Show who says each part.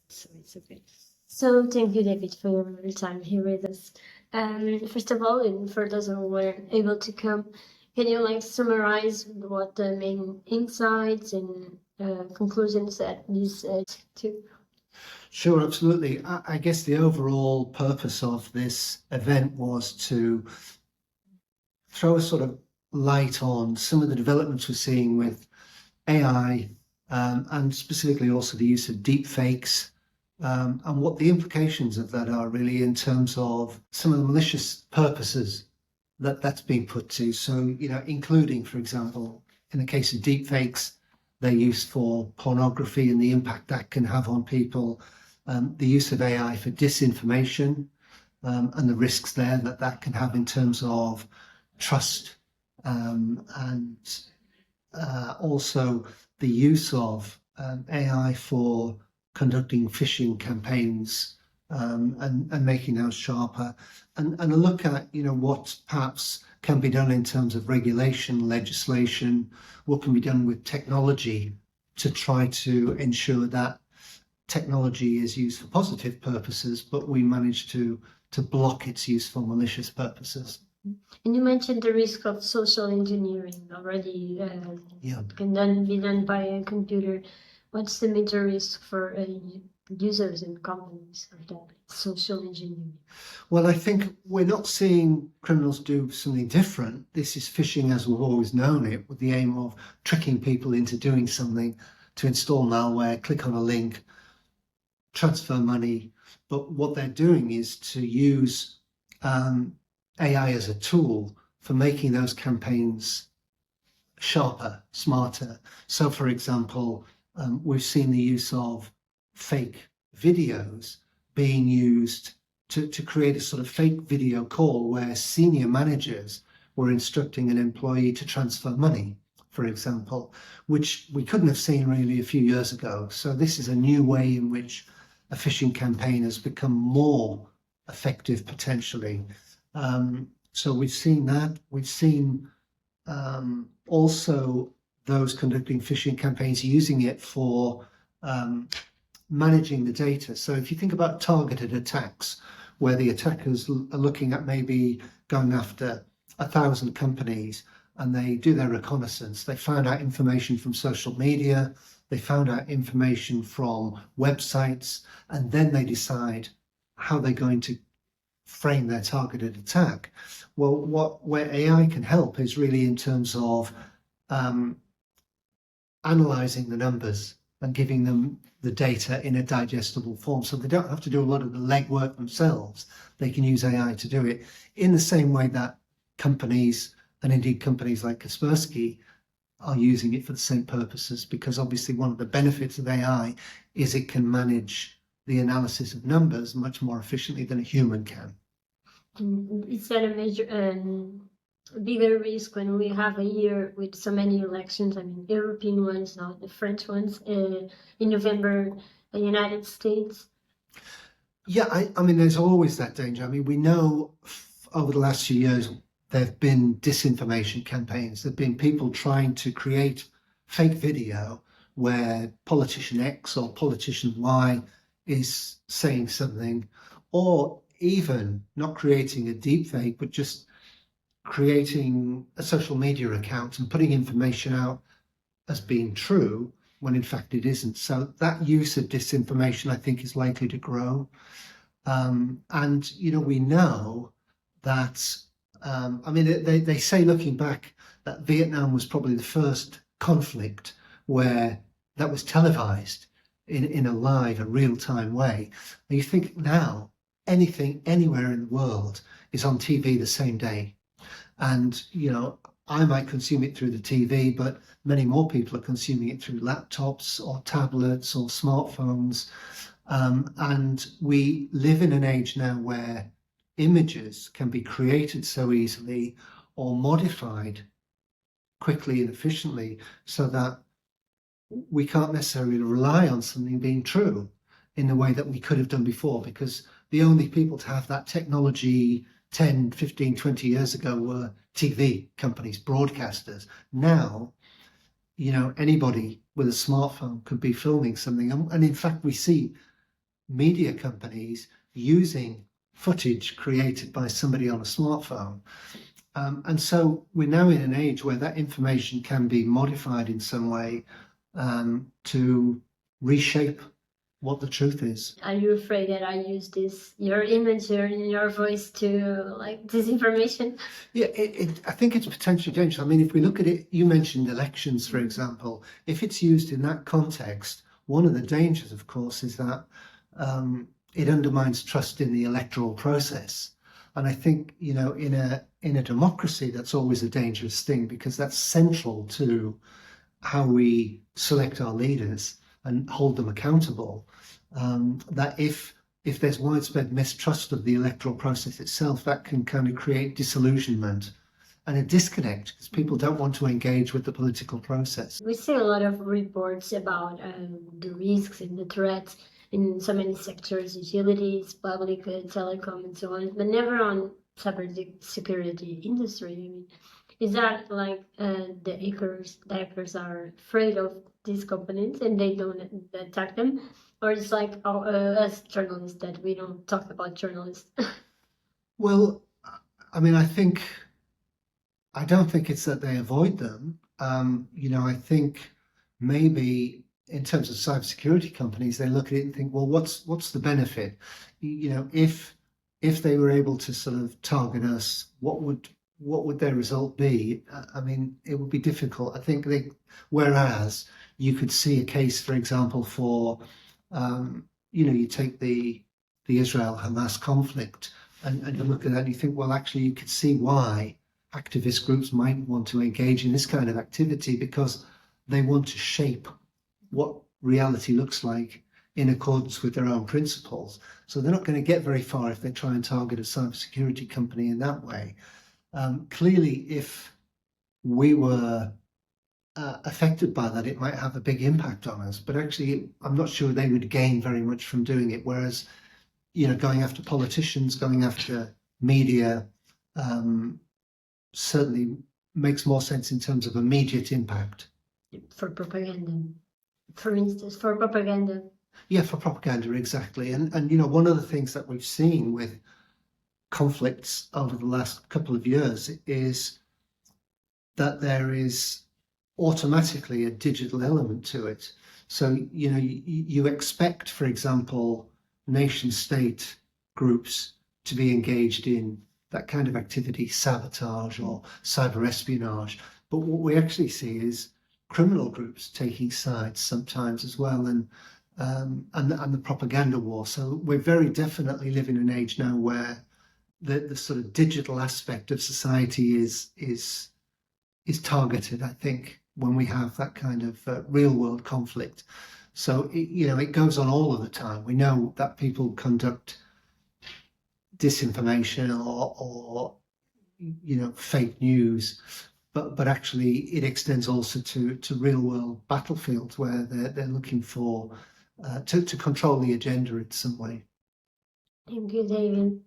Speaker 1: So it's okay. So thank you, David, for your time here with us. First of all, and for those who were able to come, can you summarize what the main insights and conclusions that this to?
Speaker 2: Sure, absolutely. I guess the overall purpose of this event was to throw a sort of light on some of the developments we're seeing with AI, and specifically also the use of deep fakes, and what the implications of that are really in terms of some of the malicious purposes that's being put to. So, including, for example, in the case of deep fakes, their use for pornography and the impact that can have on people, the use of AI for disinformation, and the risks there that can have in terms of trust, and also the use of AI for conducting phishing campaigns, and making those sharper, and a look at what perhaps can be done in terms of regulation, legislation, what can be done with technology to try to ensure that technology is used for positive purposes, but we manage to block its use for malicious purposes.
Speaker 1: And you mentioned the risk of social engineering already. Can then be done by a computer. What's the major risk for users and companies of that social engineering?
Speaker 2: Well, I think we're not seeing criminals do something different. This is phishing as we've always known it, with the aim of tricking people into doing something, to install malware, click on a link, transfer money. But what they're doing is to use AI as a tool for making those campaigns sharper, smarter. So, for example, we've seen the use of fake videos being used to create a sort of fake video call where senior managers were instructing an employee to transfer money, for example, which we couldn't have seen really a few years ago. So this is a new way in which a phishing campaign has become more effective potentially. So we've seen that. We've seen also those conducting phishing campaigns using it for managing the data. So if you think about targeted attacks, where the attackers are looking at maybe going after 1,000 companies, and they do their reconnaissance, they found out information from social media, they found out information from websites, and then they decide how they're going to frame their targeted attack. Well, where AI can help is really in terms of analyzing the numbers and giving them the data in a digestible form, so they don't have to do a lot of the legwork themselves. They can use AI to do it in the same way that companies, and indeed companies like Kaspersky, are using it for the same purposes, because obviously one of the benefits of AI is it can manage the analysis of numbers much more efficiently than a human can.
Speaker 1: Is that a major bigger risk when we have a year with so many elections? I mean, European ones, not the French ones, in November, the United States.
Speaker 2: Yeah, I mean, there's always that danger. I mean, we know over the last few years there have been disinformation campaigns. There have been people trying to create fake video where politician X or politician Y is saying something, or even not creating a deep fake, but just creating a social media account and putting information out as being true when in fact it isn't. So that use of disinformation, I think, is likely to grow. And, we know that, I mean, they say, looking back, that Vietnam was probably the first conflict where that was televised in a live, a real-time way. And you think now anything, anywhere in the world is on TV the same day. And, I might consume it through the TV, but many more people are consuming it through laptops or tablets or smartphones. And we live in an age now where images can be created so easily or modified quickly and efficiently, so that we can't necessarily rely on something being true in the way that we could have done before, because the only people to have that technology 10, 15, 20 years ago were TV companies, broadcasters. Now, anybody with a smartphone could be filming something. And in fact, we see media companies using footage created by somebody on a smartphone. And so we're now in an age where that information can be modified in some way to reshape what the truth is.
Speaker 1: Are you afraid that I use your image or your voice to like disinformation?
Speaker 2: Yeah, I think it's potentially dangerous. I mean, if we look at it, you mentioned elections, for example. If it's used in that context, one of the dangers, of course, is that it undermines trust in the electoral process. And I think, you know, in a democracy, that's always a dangerous thing, because that's central to how we select our leaders and hold them accountable. That if there's widespread mistrust of the electoral process itself, that can kind of create disillusionment and a disconnect, because people don't want to engage with the political process.
Speaker 1: We see a lot of reports about the risks and the threats in so many sectors, utilities, public, telecom, and so on, but never on cybersecurity industry. I mean, is that like the hackers are afraid of these companies and they don't attack them? Or it's like us journalists that we don't talk about journalists?
Speaker 2: Well, I mean, I don't think it's that they avoid them. You know, I think maybe in terms of cybersecurity companies, they look at it and think, well, what's the benefit? You know, if they were able to sort of target us, what would their result be? I mean, it would be difficult. I think whereas you could see a case, for example, for you know, you take the Israel-Hamas conflict and you look at that and you think, well, actually, you could see why activist groups might want to engage in this kind of activity, because they want to shape what reality looks like in accordance with their own principles. So they're not going to get very far if they try and target a cybersecurity company in that way. Clearly, if we were affected by that, it might have a big impact on us. But actually, I'm not sure they would gain very much from doing it. Whereas, you know, going after politicians, going after media, certainly makes more sense in terms of immediate impact.
Speaker 1: For propaganda, for instance, for propaganda.
Speaker 2: Yeah, for propaganda, exactly. And you know, one of the things that we've seen with conflicts over the last couple of years is that there is automatically a digital element to it. So, you know, you expect, for example, nation state groups to be engaged in that kind of activity, sabotage or cyber espionage. But what we actually see is criminal groups taking sides sometimes as well, and the propaganda war. So we're very definitely living in an age now where the sort of digital aspect of society is targeted, I think, when we have that kind of real world conflict. So, you know, it goes on all of the time. We know that people conduct disinformation or you know, fake news, but actually it extends also to real world battlefields where they're looking for to control the agenda in some way.
Speaker 1: Thank you, David.